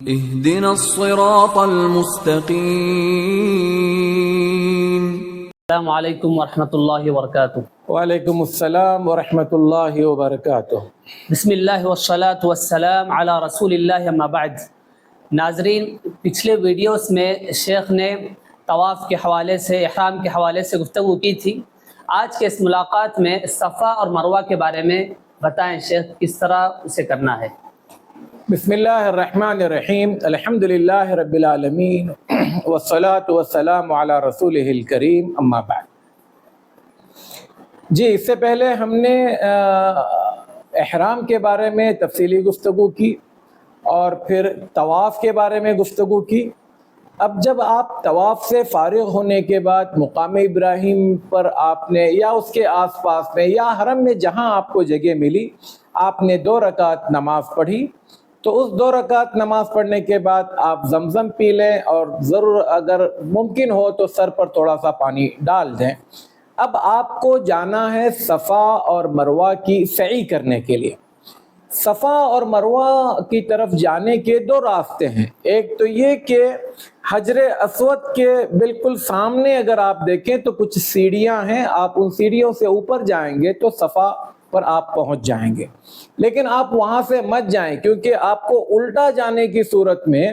اهدنا الصراط المستقيم. السلام علیکم ورحمۃ اللہ وبرکاتہ۔ وعلیکم السلام ورحمۃ اللہ وبرکاتہ۔ بسم اللہ والصلاة والسلام علی رسول اللہ اما بعد۔ ناظرین، پچھلے ویڈیوز میں شیخ نے طواف کے حوالے سے، احرام کے حوالے سے گفتگو کی تھی۔ آج کے اس ملاقات میں صفا اور مروہ کے بارے میں بتائیں شیخ، کس طرح اسے کرنا ہے؟ بسم اللہ الرحمن الرحیم، الحمد للہ رب العالمین والصلاة والسلام علی رسولہ الکریم، اما بعد۔ جی، اس سے پہلے ہم نے احرام کے بارے میں تفصیلی گفتگو کی اور پھر طواف کے بارے میں گفتگو کی۔ اب جب آپ طواف سے فارغ ہونے کے بعد مقام ابراہیم پر آپ نے یا اس کے آس پاس میں یا حرم میں جہاں آپ کو جگہ ملی، آپ نے 2 رکعت نماز پڑھی، تو اس 2 رکعت نماز پڑھنے کے بعد آپ زمزم پی لیں اور ضرور اگر ممکن ہو تو سر پر تھوڑا سا پانی ڈال دیں۔ اب آپ کو جانا ہے صفا اور مروہ کی سعی کرنے کے لیے۔ صفا اور مروہ کی طرف جانے کے 2 راستے ہیں۔ ایک تو یہ کہ حجر اسود کے بالکل سامنے اگر آپ دیکھیں تو کچھ سیڑھیاں ہیں، آپ ان سیڑھیوں سے اوپر جائیں گے تو صفا پر آپ پہنچ جائیں گے۔ لیکن آپ وہاں سے مت جائیں، کیونکہ آپ کو الٹا جانے کی صورت میں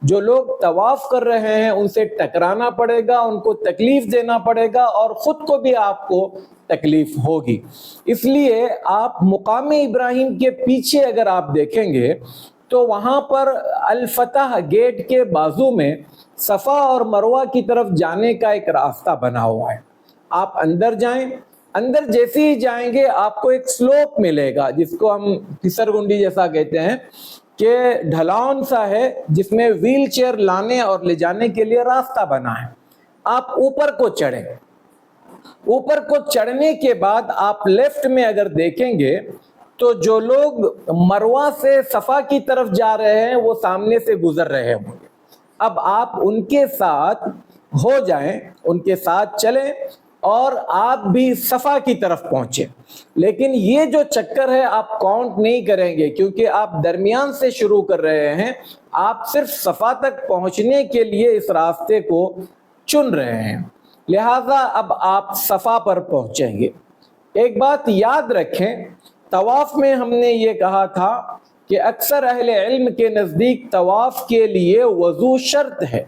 جو لوگ طواف کر رہے ہیں ان سے ٹکرانا پڑے گا، ان کو تکلیف دینا پڑے گا اور خود کو بھی آپ کو تکلیف ہوگی۔ اس لیے آپ مقام ابراہیم کے پیچھے اگر آپ دیکھیں گے تو وہاں پر الفتح گیٹ کے بازو میں صفا اور مروہ کی طرف جانے کا ایک راستہ بنا ہوا ہے۔ آپ اندر جائیں، اندر جیسے ہی جائیں گے آپ کو ایک سلوپ ملے گا جس کو ہم پھسر گنڈی جیسا کہتے ہیں، کہ ڈھلان سا ہے جس میں ویل چیئر لانے اور لے جانے کے لیے راستہ بنا ہے۔ آپ اوپر کو چڑھیں، اوپر کو چڑھنے کے بعد آپ لیفٹ میں اگر دیکھیں گے تو جو لوگ مروہ سے صفا کی طرف جا رہے ہیں وہ سامنے سے گزر رہے ہوں گے۔ اب آپ ان کے ساتھ ہو جائیں، ان کے ساتھ چلیں اور آپ بھی صفا کی طرف پہنچیں۔ لیکن یہ جو چکر ہے آپ کاؤنٹ نہیں کریں گے، کیونکہ آپ درمیان سے شروع کر رہے ہیں، آپ صرف صفا تک پہنچنے کے لیے اس راستے کو چن رہے ہیں، لہذا اب آپ صفا پر پہنچیں گے۔ ایک بات یاد رکھیں، طواف میں ہم نے یہ کہا تھا کہ اکثر اہل علم کے نزدیک طواف کے لیے وضو شرط ہے،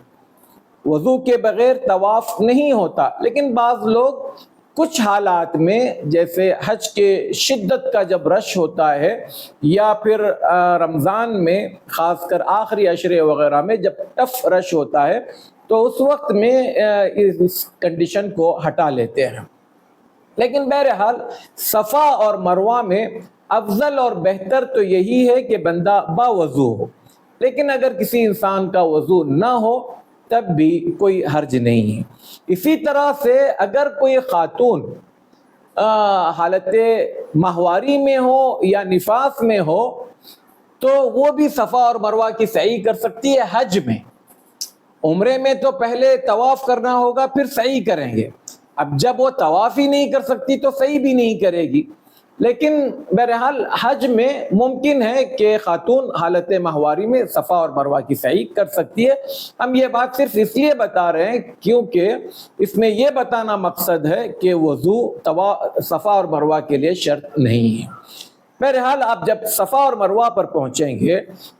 وضو کے بغیر طواف نہیں ہوتا۔ لیکن بعض لوگ کچھ حالات میں، جیسے حج کے شدت کا جب رش ہوتا ہے یا پھر رمضان میں خاص کر آخری عشرے وغیرہ میں جب ٹف رش ہوتا ہے، تو اس وقت میں اس کنڈیشن کو ہٹا لیتے ہیں۔ لیکن بہرحال صفا اور مروہ میں افضل اور بہتر تو یہی ہے کہ بندہ باوضو ہو، لیکن اگر کسی انسان کا وضو نہ ہو تب بھی کوئی حرج نہیں ہے۔ اسی طرح سے اگر کوئی خاتون حالت ماہواری میں ہو یا نفاس میں ہو تو وہ بھی صفا اور مروہ کی سعی کر سکتی ہے حج میں۔ عمرے میں تو پہلے طواف کرنا ہوگا پھر سعی کریں گے، اب جب وہ طواف ہی نہیں کر سکتی تو سعی بھی نہیں کرے گی۔ لیکن بہرحال حج میں ممکن ہے کہ خاتون حالت ماہواری میں صفا اور مروہ کی سعی کر سکتی ہے۔ ہم یہ بات صرف اس لیے بتا رہے ہیں کیونکہ اس میں یہ بتانا مقصد ہے کہ وضو صفا اور مروہ کے لیے شرط نہیں ہے۔ بہرحال آپ جب صفا اور مروہ پر پہنچیں گے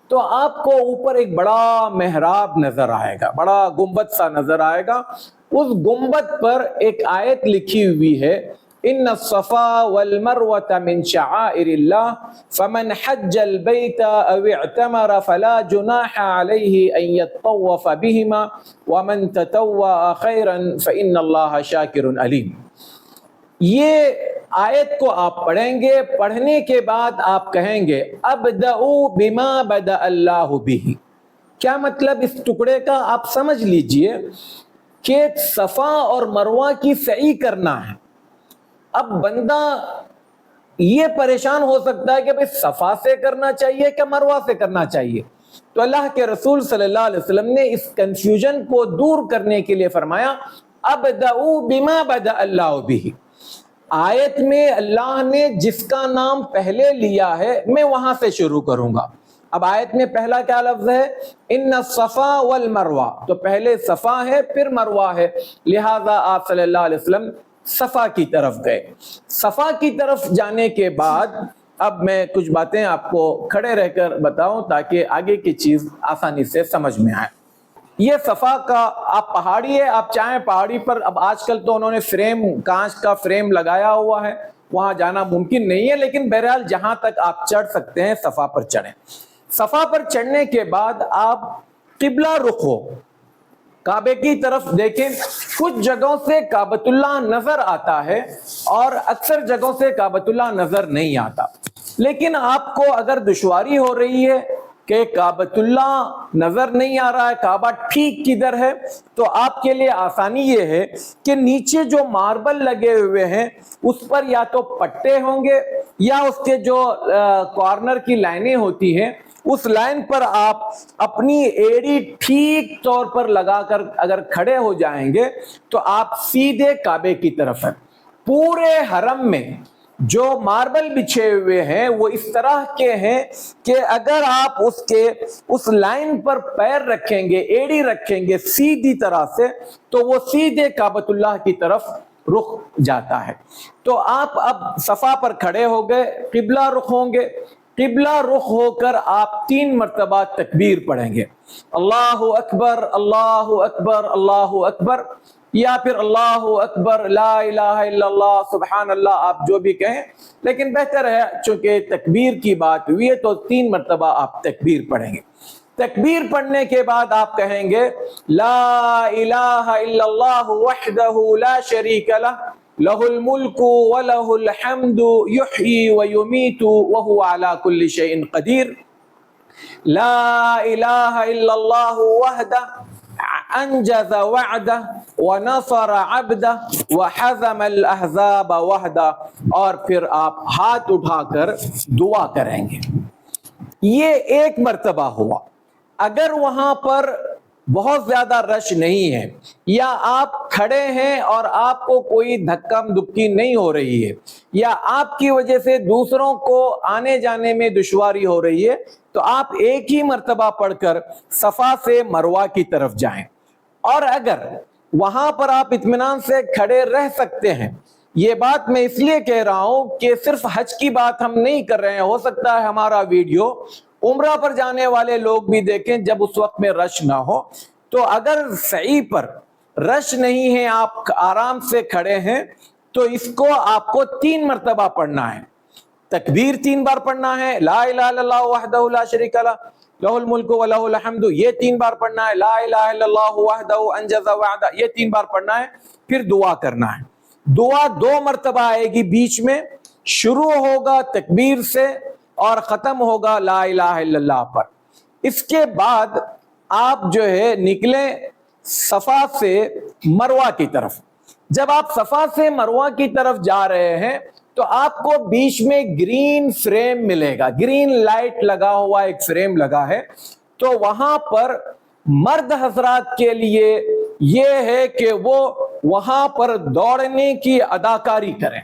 تو آپ کو اوپر ایک بڑا محراب نظر آئے گا، بڑا گنبد سا نظر آئے گا۔ اس گنبد پر ایک آیت لکھی ہوئی ہے، ان الصفا والمروة من شعائر الله فمن حج البيت او اعتمر فلا جناح عليه ان يطوف بهما ومن تطوع خيرا فان الله شاكر عليم۔ یہ آیت کو آپ پڑھیں گے، پڑھنے کے بعد آپ کہیں گے ابدأوا بما بدأ اللہ به۔ کیا مطلب اس ٹکڑے کا؟ آپ سمجھ لیجئے کہ صفا اور مروہ کی سعی کرنا ہے۔ اب بندہ یہ پریشان ہو سکتا ہے کہ صفا سے کرنا چاہیے کہ مروہ سے کرنا چاہیے، تو اللہ کے رسول صلی اللہ علیہ وسلم نے اس کنفیوژن کو دور کرنے کے لیے فرمایا ابدأوا بما بدأ اللہ به۔ آیت میں اللہ نے جس کا نام پہلے لیا ہے میں وہاں سے شروع کروں گا، اب آیت میں پہلا کیا لفظ ہے؟ ان الصفا والمروہ، تو پہلے صفا ہے پھر مروہ ہے، لہذا آپ صلی اللہ علیہ وسلم صفا کی طرف گئے۔ صفا کی طرف جانے کے بعد اب میں کچھ باتیں آپ کو کھڑے رہ کر بتاؤں تاکہ آگے کی چیز آسانی سے سمجھ میں آئے۔ یہ صفا کا آپ پہاڑی ہے، آپ چاہیں پہاڑی پر، اب آج کل تو انہوں نے فریم، کانچ کا فریم لگایا ہوا ہے، وہاں جانا ممکن نہیں ہے، لیکن بہرحال جہاں تک آپ چڑھ سکتے ہیں صفا پر چڑھیں۔ صفا پر چڑھنے کے بعد آپ قبلہ رخ ہو، کعبے کی طرف دیکھیں۔ کچھ جگہوں سے کعبۃ اللہ نظر آتا ہے اور اکثر جگہوں سے کعبۃ اللہ نظر نہیں آتا، لیکن آپ کو اگر دشواری ہو رہی ہے کہ کعبۃ اللہ نظر نہیں آ رہا ہے، کعبہ ٹھیک کدھر ہے، تو آپ کے لیے آسانی یہ ہے کہ نیچے جو ماربل لگے ہوئے ہیں اس پر یا تو پٹے ہوں گے یا اس کے جو کارنر کی لائنیں ہوتی ہیں اس لائن پر آپ اپنی ایڑی ٹھیک طور پر لگا کر اگر کھڑے ہو جائیں گے تو آپ سیدھے کعبے کی طرف ہیں۔ پورے حرم میں جو ماربل بچھے ہوئے ہیں وہ اس طرح کے ہیں کہ اگر آپ اس لائن پر پیر رکھیں گے، ایڑی رکھیں گے سیدھی طرح سے، تو وہ سیدھے کعبۃ اللہ کی طرف رخ جاتا ہے۔ تو آپ اب صفا پر کھڑے ہو گئے، قبلہ رخ ہوں گے، قبلہ رخ ہو کر آپ 3 مرتبہ تکبیر پڑھیں گے، اللہ اکبر اللہ اکبر اللہ اکبر، یا پھر اللہ اکبر لا الہ الا اللہ سبحان اللہ، آپ جو بھی کہیں، لیکن بہتر ہے چونکہ تکبیر کی بات ہوئی ہے تو 3 مرتبہ آپ تکبیر پڑھیں گے۔ تکبیر پڑھنے کے بعد آپ کہیں گے لا الہ الا اللہ وحدہ لا شریک لہ لہ الملک ولہ الحمد یحیی ویمیت وہو علی کل شیء قدیر، لا الہ الا اللہ وحدہ انجز وعدہ ونصر عبدہ وحزم الاحزاب وحدہ، اور پھر آپ ہاتھ اٹھا کر دعا کریں گے۔ یہ 1 مرتبہ ہوا۔ اگر وہاں پر بہت زیادہ رش نہیں ہے یا آپ کھڑے ہیں اور آپ کو کوئی دھکم دھکی نہیں ہو رہی ہے یا آپ کی وجہ سے دوسروں کو آنے جانے میں دشواری ہو رہی ہے تو آپ 1 ہی مرتبہ پڑھ کر صفا سے مروہ کی طرف جائیں۔ اور اگر وہاں پر آپ اطمینان سے کھڑے رہ سکتے ہیں، یہ بات میں اس لیے کہہ رہا ہوں کہ صرف حج کی بات ہم نہیں کر رہے ہیں، ہو سکتا ہے ہمارا ویڈیو عمرہ پر جانے والے لوگ بھی دیکھیں جب اس وقت میں رش نہ ہو، تو اگر سعی پر رش نہیں ہے، آپ آرام سے کھڑے ہیں، تو اس کو آپ کو 3 مرتبہ پڑھنا ہے۔ تکبیر 3 بار پڑھنا ہے، لا الہ الا اللہ وحدہ لا شریک لہ لہ الملک ولہ الحمد یہ 3 بار پڑھنا ہے، لا الہ الا اللہ وحدہ انجز وعدہ یہ 3 بار پڑھنا ہے، پھر دعا کرنا ہے۔ دعا 2 مرتبہ آئے گی، بیچ میں شروع ہوگا تکبیر سے اور ختم ہوگا لا الہ الا اللہ پر۔ اس کے بعد آپ جو ہے نکلیں صفا سے مروہ کی طرف۔ جب آپ صفا سے مروہ کی طرف جا رہے ہیں تو آپ کو بیچ میں گرین فریم ملے گا، گرین لائٹ لگا ہوا ایک فریم لگا ہے، تو وہاں پر مرد حضرات کے لیے یہ ہے کہ وہ وہاں پر دوڑنے کی اداکاری کریں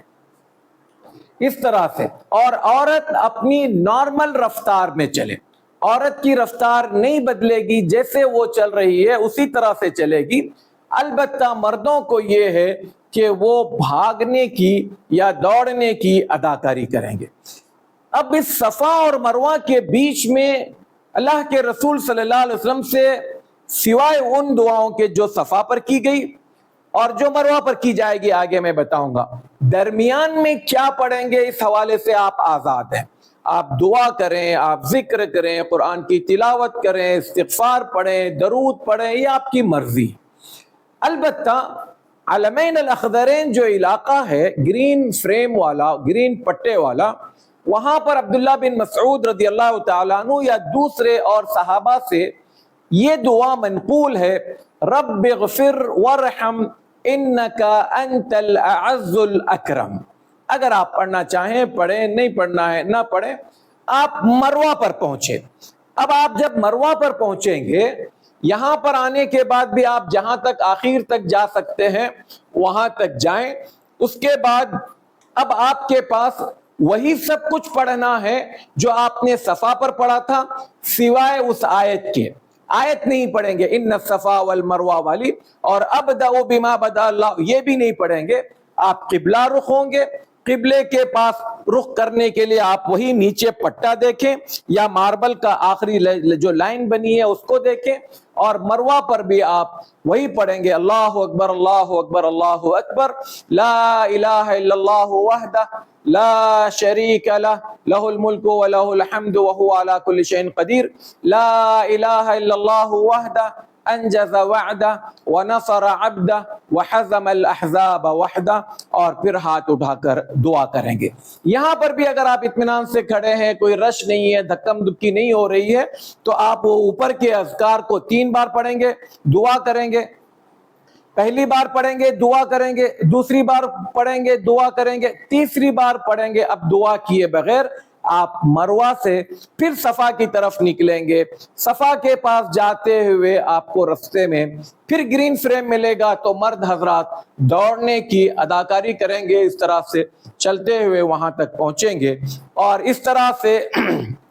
اس طرح سے، اور عورت اپنی نارمل رفتار میں چلے، عورت کی رفتار نہیں بدلے گی، جیسے وہ چل رہی ہے اسی طرح سے چلے گی۔ البتہ مردوں کو یہ ہے کہ وہ بھاگنے کی یا دوڑنے کی اداکاری کریں گے۔ اب اس صفا اور مروہ کے بیچ میں اللہ کے رسول صلی اللہ علیہ وسلم سے سوائے ان دعاؤں کے جو صفا پر کی گئی اور جو مروہ پر کی جائے گی آگے میں بتاؤں گا، درمیان میں کیا پڑھیں گے اس حوالے سے آپ آزاد ہیں۔ آپ دعا کریں، آپ ذکر کریں، قرآن کی تلاوت کریں، استغفار پڑھیں، درود پڑھیں، یہ آپ کی مرضی۔ البتہ علمین الاخضرین جو علاقہ ہے گرین فریم والا، گرین پٹے والا، وہاں پر عبداللہ بن مسعود رضی اللہ تعالیٰ عنہ یا دوسرے اور صحابہ سے یہ دعا منقول ہے، رب اغفر وارحم انکا انت الاعز الاکرم۔ اگر آپ پڑھنا چاہیں پڑھیں، نہیں پڑھنا ہے نہ پڑھیں۔ آپ مروہ پر پہنچے۔ اب آپ جب مروہ پر پہنچیں گے، یہاں پر آنے کے بعد بھی آپ جہاں تک آخر تک جا سکتے ہیں وہاں تک جائیں۔ اس کے بعد اب آپ کے پاس وہی سب کچھ پڑھنا ہے جو آپ نے صفا پر پڑھا تھا، سوائے اس آیت کے۔ آیت نہیں پڑھیں گے ان الصفا والمروہ والی، اور ابدأ بما بدأ اللہ یہ بھی نہیں پڑھیں گے۔ آپ قبلہ رخ ہوں گے، قبلے کے پاس رخ کرنے کے لیے آپ وہی نیچے پٹا دیکھیں یا ماربل کا آخری جو لائن بنی ہے اس کو دیکھیں، اور مروہ پر بھی آپ وہی پڑھیں گے اللہ اکبر اللہ اکبر اللہ اکبر، لا الہ الا اللہ وحدہ لا شریک لہ لہ الملک ولہ الحمد وہو علی کل شیء قدیر، لا الہ الا اللہ وحدہ انجز وعدہ ونصر عبدہ وحزم الاحزاب وحدہ، اور پھر ہاتھ اٹھا کر دعا کریں گے۔ یہاں پر بھی اگر آپ اطمینان سے کھڑے ہیں، کوئی رش نہیں ہے، دھکم دھکی نہیں ہو رہی ہے، تو آپ وہ اوپر کے اذکار کو 3 بار پڑھیں گے، دعا کریں گے۔ پہلی بار پڑھیں گے، دعا کریں گے، دوسری بار پڑھیں گے، دعا کریں گے، تیسری بار پڑھیں گے اب دعا کیے بغیر آپ مروہ سے پھر صفا کی طرف نکلیں گے۔ صفا کے پاس جاتے ہوئے آپ کو رستے میں پھر گرین فریم ملے گا، تو مرد حضرات دوڑنے کی اداکاری کریں گے، اس طرح سے چلتے ہوئے وہاں تک پہنچیں گے، اور اس طرح سے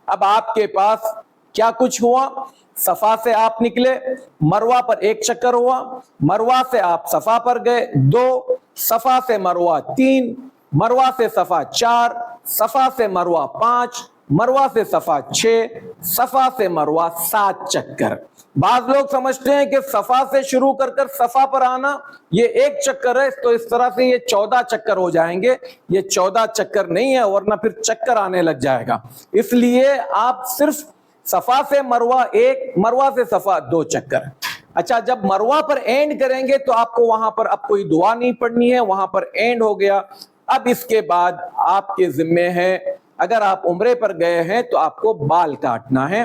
اب آپ کے پاس کیا کچھ ہوا؟ صفا سے آپ نکلے، مروہ پر 1 چکر ہوا، مروہ سے آپ صفا پر گئے 2، صفا سے مروہ 3، مروہ سے صفا 4، صفا سے مروہ 5، مروہ سے صفا 6، صفا سے مروہ 7 چکر۔ بعض لوگ سمجھتے ہیں کہ صفا سے شروع کر کر صفا پر آنا یہ 1 چکر ہے، تو اس طرح سے یہ 14 چکر ہو جائیں گے۔ یہ 14 چکر نہیں ہے، ورنہ پھر چکر آنے لگ جائے گا۔ اس لیے آپ صرف صفا سے مروہ 1، مروہ سے صفا 2 چکر۔ اچھا، جب مروہ پر اینڈ کریں گے تو آپ کو وہاں پر اب کوئی دعا نہیں پڑھنی ہے، وہاں پر اینڈ ہو گیا۔ اب اس کے بعد آپ کے ذمے ہے، اگر آپ عمرے پر گئے ہیں تو آپ کو بال کاٹنا ہے،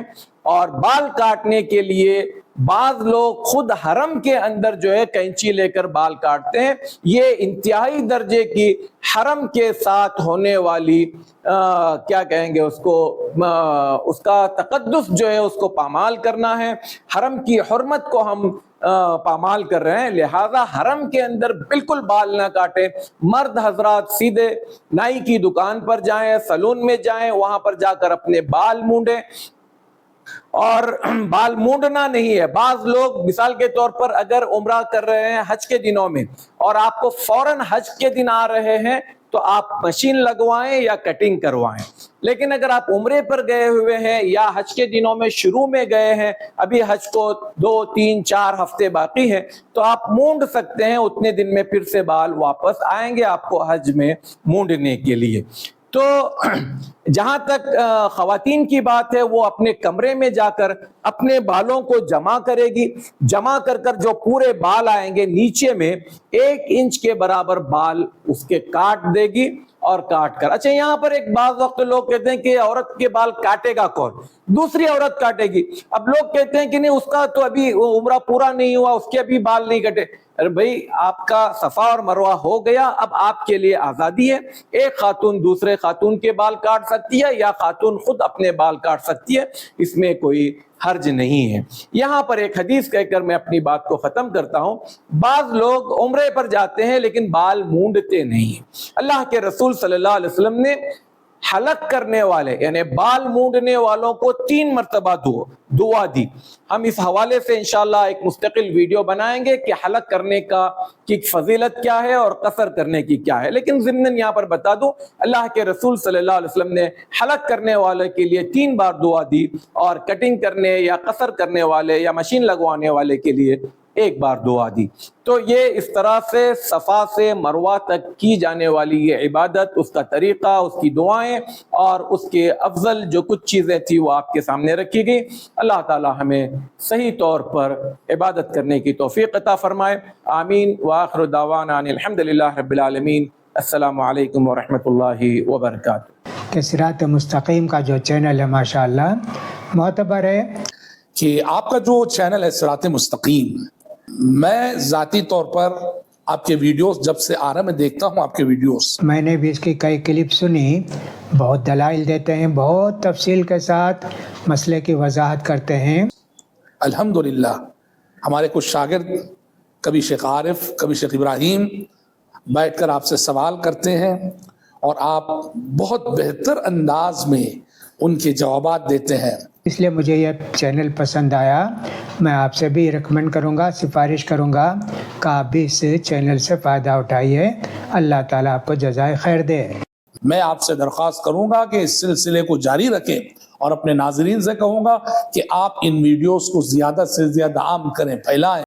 اور بال کاٹنے کے لیے بعض لوگ خود حرم کے اندر جو ہے کینچی لے کر بال کاٹتے ہیں۔ یہ انتہائی درجے کی حرم کے ساتھ ہونے والی کیا کہیں گے اس کو، اس کا تقدس جو ہے اس کو پامال کرنا ہے، حرم کی حرمت کو ہم پامال کر رہے ہیں، لہذا حرم کے اندر بالکل بال نہ کاٹیں۔ مرد حضرات سیدھے نائی کی دکان پر جائیں، سلون میں جائیں، وہاں پر جا کر اپنے بال مونڈیں۔ اور بال مونڈنا نہیں ہے، بعض لوگ مثال کے طور پر اگر عمرہ کر رہے ہیں حج کے دنوں میں اور آپ کو فوراً حج کے دن آ رہے ہیں تو آپ مشین لگوائیں یا کٹنگ کروائیں، لیکن اگر آپ عمرے پر گئے ہوئے ہیں یا حج کے دنوں میں شروع میں گئے ہیں، ابھی حج کو 2 3 4 ہفتے باقی ہیں، تو آپ مونڈ سکتے ہیں، اتنے دن میں پھر سے بال واپس آئیں گے آپ کو حج میں مونڈنے کے لیے۔ تو جہاں تک خواتین کی بات ہے، وہ اپنے کمرے میں جا کر اپنے بالوں کو جمع کرے گی، جمع کر کر جو پورے بال آئیں گے نیچے میں 1 انچ کے برابر بال اس کے کاٹ دے گی، اور کاٹ کر اچھا یہاں پر ایک بعض وقت لوگ کہتے ہیں کہ عورت کے بال کاٹے گا کون؟ دوسری عورت کاٹے گی۔ اب لوگ کہتے ہیں کہ نہیں، اس کا تو ابھی عمرہ پورا نہیں ہوا، اس کے ابھی بال نہیں کٹے۔ ارے بھائی، آپ کا صفا اور مروہ ہو گیا، اب آپ کے لیے آزادی ہے، ایک خاتون دوسرے خاتون کے بال کاٹ سکتی ہے یا خاتون خود اپنے بال کاٹ سکتی ہے، اس میں کوئی حرج نہیں ہے۔ یہاں پر ایک حدیث کہہ کر میں اپنی بات کو ختم کرتا ہوں۔ بعض لوگ عمرے پر جاتے ہیں لیکن بال مونڈتے نہیں ہیں۔ اللہ کے رسول صلی اللہ علیہ وسلم نے حلق کرنے والے یعنی بال مونڈنے والوں کو 3 مرتبہ دعا دی۔ ہم اس حوالے سے انشاءاللہ ایک مستقل ویڈیو بنائیں گے کہ حلق کرنے کی فضیلت کیا ہے اور قصر کرنے کی کیا ہے، لیکن ضمناً یہاں پر بتا دوں، اللہ کے رسول صلی اللہ علیہ وسلم نے حلق کرنے والے کے لیے 3 بار دعا دی، اور کٹنگ کرنے یا قصر کرنے والے یا مشین لگوانے والے کے لیے 1 بار دعا دی۔ تو یہ اس طرح سے صفا سے مروہ تک کی جانے والی یہ عبادت، اس کا طریقہ، اس کی دعائیں اور اس کے افضل جو کچھ چیزیں تھی وہ آپ کے سامنے رکھی گئی۔ اللہ تعالی ہمیں صحیح طور پر عبادت کرنے کی توفیق عطا فرمائے، آمین۔ وآخر دعوانا ان الحمدللہ رب العالمین۔ السلام علیکم ورحمۃ اللہ وبرکاتہ۔ کہ صراط مستقیم کا جو چینل ہے ماشاءاللہ معتبر ہے، کہ آپ کا جو چینل ہے صراط مستقیم، میں ذاتی طور پر آپ کے ویڈیوز جب سے آ رہا میں دیکھتا ہوں آپ کے ویڈیوز، میں نے بھی اس کی کئی کلپ سنی، بہت دلائل دیتے ہیں، بہت تفصیل کے ساتھ مسئلے کی وضاحت کرتے ہیں۔ الحمدللہ ہمارے کچھ شاگرد، کبھی شیخ عارف، کبھی شیخ ابراہیم، بیٹھ کر آپ سے سوال کرتے ہیں اور آپ بہت بہتر انداز میں ان کے جوابات دیتے ہیں. اس لیے مجھے یہ چینل پسند آیا. میں آپ سے بھی ریکمینڈ کروں گا، سفارش کروں گا کہ آپ بھی اس چینل سے فائدہ اٹھائیے. اللہ تعالیٰ آپ کو جزائے خیر دے. میں آپ سے درخواست کروں گا کہ اس سلسلے کو جاری رکھیں اور اپنے ناظرین سے کہوں گا کہ آپ ان ویڈیوز کو زیادہ سے زیادہ عام کریں، پھیلائیں.